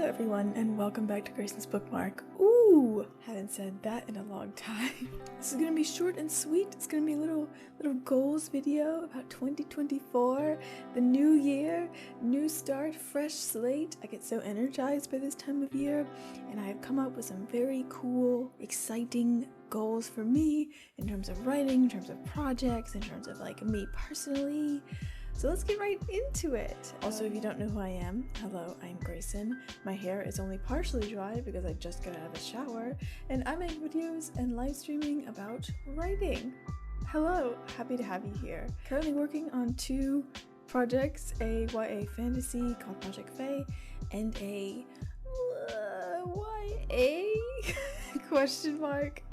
everyone, and welcome back to Grayson's Bookmark. Ooh, haven't said that in a long time. This is gonna be short and sweet. It's gonna be a little goals video about 2024, the new year, new start, fresh slate. I get so energized by this time of year, and I have come up with some very cool, exciting goals for me in terms of writing, in terms of projects, in terms of like me personally. So let's get right into it. Also, if you don't know who I am, hello, I'm Grayson. My hair is only partially dry because I just got out of the shower, and I make videos and live streaming about writing. Hello, happy to have you here. Currently working on two projects, a YA fantasy called Project Fae, and a YA question mark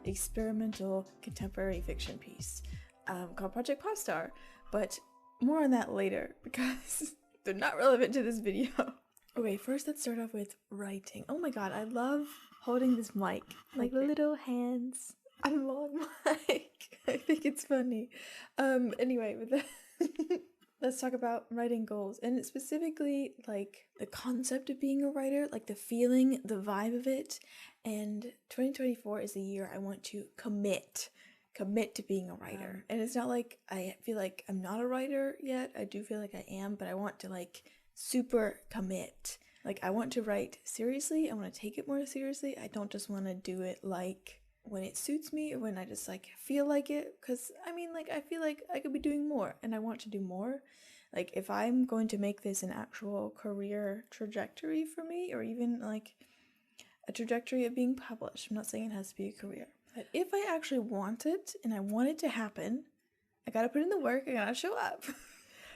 experimental contemporary fiction piece called Project Popstar. But more on that later because they're not relevant to this video. Okay, first let's start off with writing. Oh my god, I love holding this mic. Like little hands on a long mic. I think it's funny. Anyway, with that, let's talk about writing goals. And specifically, like, the concept of being a writer, like the feeling, the vibe of it. And 2024 is the year I want to commit to being a writer. And it's not like I feel like I'm not a writer yet. I do feel like I am, but I want to like super commit. Like I want to write seriously. I want to take it more seriously. I don't just want to do it like when it suits me or when I just like feel like it, because I mean, like, I feel like I could be doing more and I want to do more. Like if I'm going to make this an actual career trajectory for me, or even like a trajectory of being published, I'm not saying it has to be a career. But if I actually want it and I want it to happen, I gotta put in the work, I gotta show up.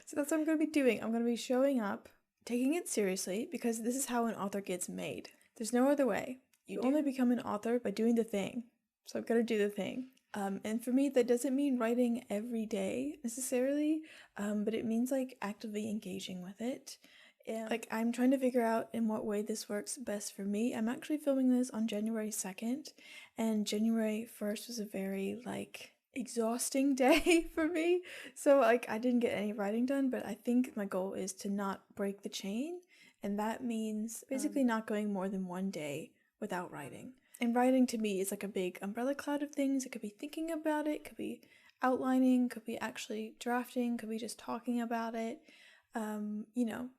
So that's what I'm gonna be doing. I'm gonna be showing up, taking it seriously, because this is how an author gets made. There's no other way. You only become an author by doing the thing. So I've gotta do the thing. And for me, that doesn't mean writing every day necessarily, but it means like actively engaging with it. And like I'm trying to figure out in what way this works best for me. I'm actually filming this on January 2nd, and January 1st was a very like exhausting day for me. So like I didn't get any writing done, but I think my goal is to not break the chain, and that means basically not going more than one day without writing. And writing to me is like a big umbrella cloud of things. It could be thinking about it, could be outlining, could be actually drafting, could be just talking about it.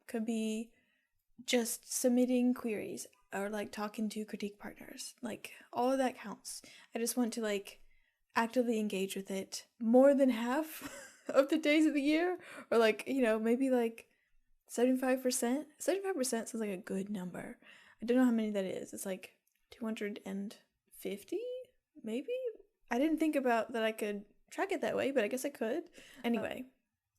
Could be just submitting queries or like talking to critique partners. Like all of that counts. I just want to like actively engage with it more than half of the days of the year, or like, maybe like 75%. 75% sounds like a good number. I don't know how many that is. It's like 250 maybe? I didn't think about that I could track it that way, but I guess I could. Anyway,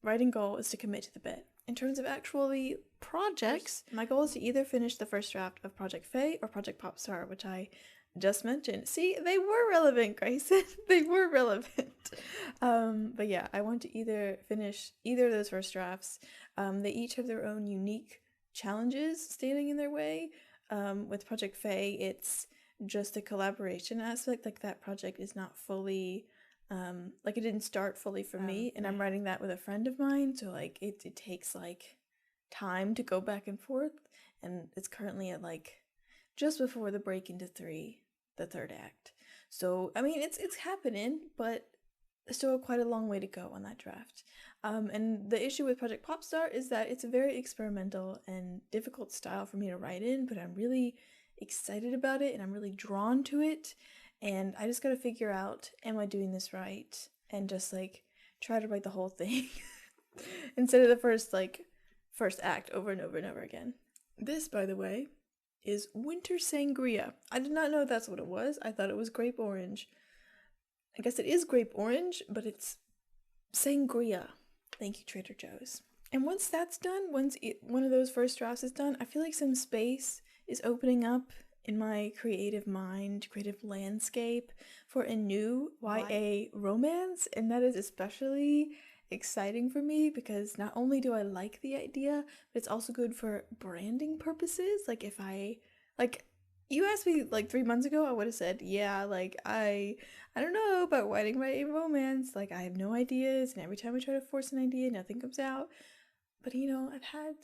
writing goal is to commit to the bit. In terms of actually projects, my goal is to either finish the first draft of Project Fae or Project Popstar, which I just mentioned. See, they were relevant, Grayson. They were relevant. But yeah, I want to either finish either of those first drafts. They each have their own unique challenges standing in their way. With Project Fae, it's just the collaboration aspect. Like that project is not fully... like it didn't start fully for me, and I'm writing that with a friend of mine, so like it takes like time to go back and forth, and it's currently at like just before the break into the third act. So I mean it's happening, but still quite a long way to go on that draft. And the issue with Project Popstar is that it's a very experimental and difficult style for me to write in, but I'm really excited about it and I'm really drawn to it. And I just gotta figure out, am I doing this right? And just like try to write the whole thing instead of the first act over and over and over again. This, by the way, is winter sangria. I did not know that's what it was. I thought it was grape orange. I guess it is grape orange, but it's sangria. Thank you, Trader Joe's. And once that's done, once one of those first drafts is done, I feel like some space is opening up in my creative mind, creative landscape for a new YA romance, and that is especially exciting for me because not only do I like the idea, but it's also good for branding purposes. Like if you asked me like 3 months ago, I would have said, yeah, like I don't know about writing my romance, like I have no ideas, and every time I try to force an idea, nothing comes out. But I've had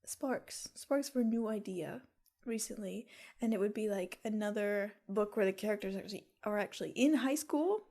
sparks for a new idea recently, and it would be like another book where the characters are actually in high school,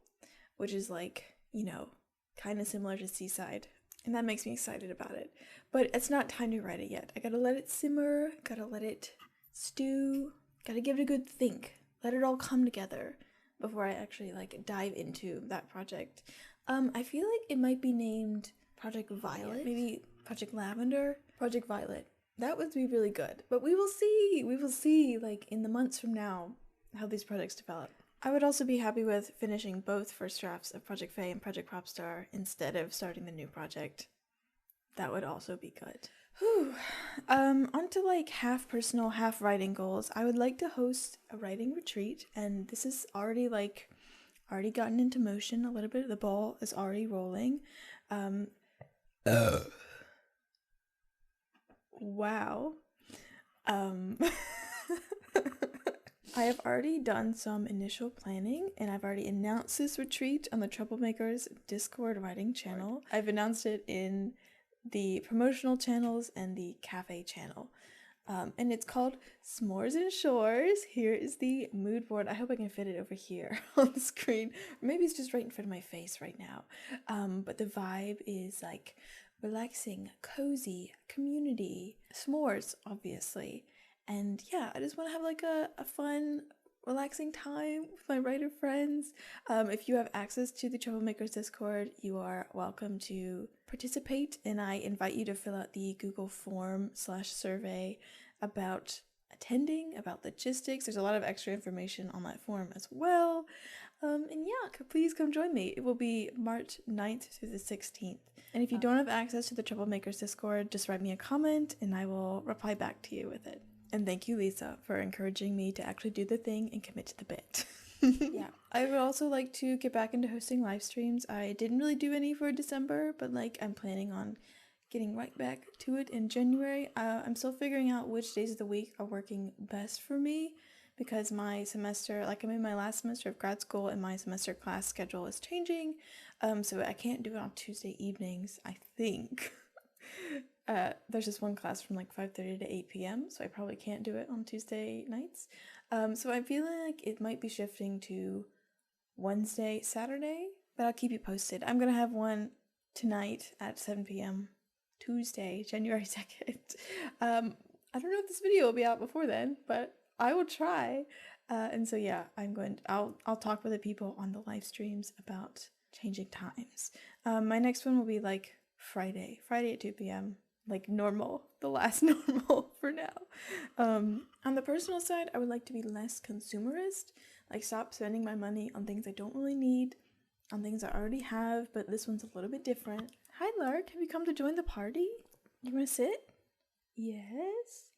which is like, you know, kind of similar to Seaside, and that makes me excited about it. But it's not time to write it yet. I gotta let it simmer, gotta let it stew, gotta give it a good think, let it all come together before I actually like dive into that project. I feel like it might be named Project Violet, maybe Project Lavender, Project Violet. That would be really good, but we will see like in the months from now how these projects develop. I would also be happy with finishing both first drafts of Project Fae and Project Popstar instead of starting the new project. That would also be good. Whew. On to like half personal, half writing goals. I would like to host a writing retreat, and this is already gotten into motion a little bit. The ball is already rolling. Wow. I have already done some initial planning, and I've already announced this retreat on the Troublemakers Discord writing channel. I've announced it in the promotional channels and the cafe channel. And it's called S'mores and Shores. Here is the mood board. I hope I can fit it over here on the screen. Or maybe it's just right in front of my face right now. But the vibe is like relaxing, cozy, community, s'mores, obviously. And yeah, I just want to have like a fun, relaxing time with my writer friends. If you have access to the Troublemakers Discord, you are welcome to participate, and I invite you to fill out the Google form/survey about attending, about logistics. There's a lot of extra information on that form as well. And yeah, please come join me. It will be March 9th through the 16th. And if you don't have access to the Troublemakers Discord, just write me a comment and I will reply back to you with it. And thank you, Lisa, for encouraging me to actually do the thing and commit to the bit. Yeah, I would also like to get back into hosting live streams. I didn't really do any for December, but like I'm planning on getting right back to it in January. I'm still figuring out which days of the week are working best for me, because my semester, like I'm in my last semester of grad school, and my semester class schedule is changing. So I can't do it on Tuesday evenings, I think. There's just one class from like 5:30 to 8 p.m, so I probably can't do it on Tuesday nights. So I'm feeling like it might be shifting to Wednesday, Saturday, but I'll keep you posted. I'm gonna have one tonight at 7 p.m, Tuesday, January 2nd. I don't know if this video will be out before then, but I will try. And so yeah, I'll talk with the people on the live streams about changing times. My next one will be like Friday at 2 p.m, like normal, the last normal for now. On the personal side, I would like to be less consumerist, like stop spending my money on things I don't really need, on things I already have, but this one's a little bit different. Hi Lark, have you come to join the party? You wanna sit? Yes.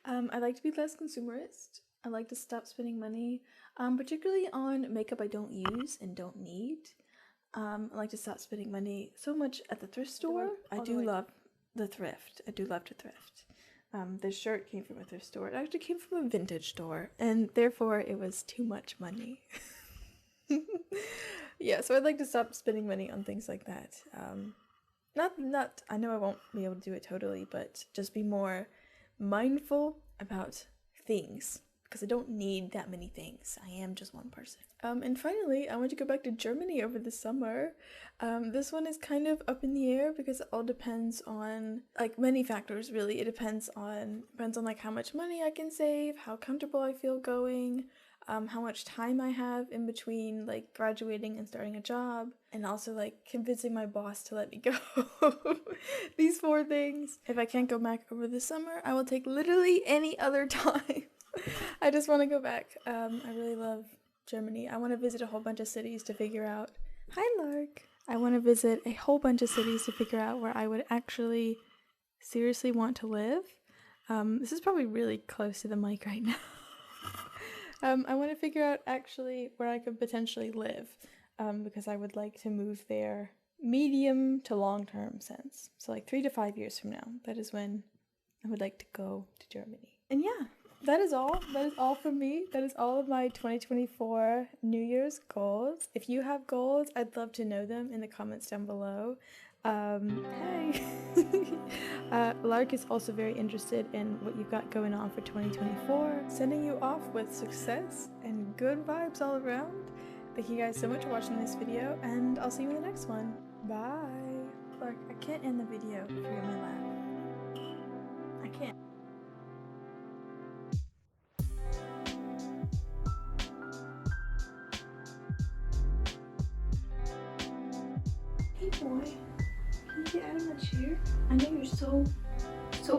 I'd like to be less consumerist. I like to stop spending money, particularly on makeup I don't use and don't need. I like to stop spending money so much at the thrift store. I do love the thrift. I do love to thrift. This shirt came from a thrift store. It actually came from a vintage store, and therefore it was too much money. Yeah, so I'd like to stop spending money on things like that. Not. I know I won't be able to do it totally, but just be more mindful about things, because I don't need that many things. I am just one person. And finally, I want to go back to Germany over the summer. This one is kind of up in the air because it all depends on like many factors, really. It depends on like how much money I can save, how comfortable I feel going, how much time I have in between like graduating and starting a job, and also like convincing my boss to let me go. These 4 things. If I can't go back over the summer, I will take literally any other time. I just want to go back. I really love Germany. I want to visit a whole bunch of cities to figure out. Hi Lark. I want to visit a whole bunch of cities to figure out where I would actually seriously want to live. This is probably really close to the mic right now. I want to figure out actually where I could potentially live, because I would like to move there medium to long-term sense. So like 3 to 5 years from now, that is when I would like to go to Germany. And yeah, that is all. That is all from me. That is all of my 2024 New Year's goals. If you have goals, I'd love to know them in the comments down below. Hey. Lark is also very interested in what you've got going on for 2024. Sending you off with success and good vibes all around. Thank you guys so much for watching this video, and I'll see you in the next one. Bye. Lark, I can't end the video if you're in my lap. I can't. Hey boy, can you get out of my chair? I know you're so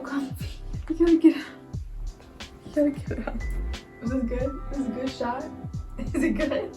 comfy. You gotta get out. You gotta get out. Was this good? This is a good shot? Is it good?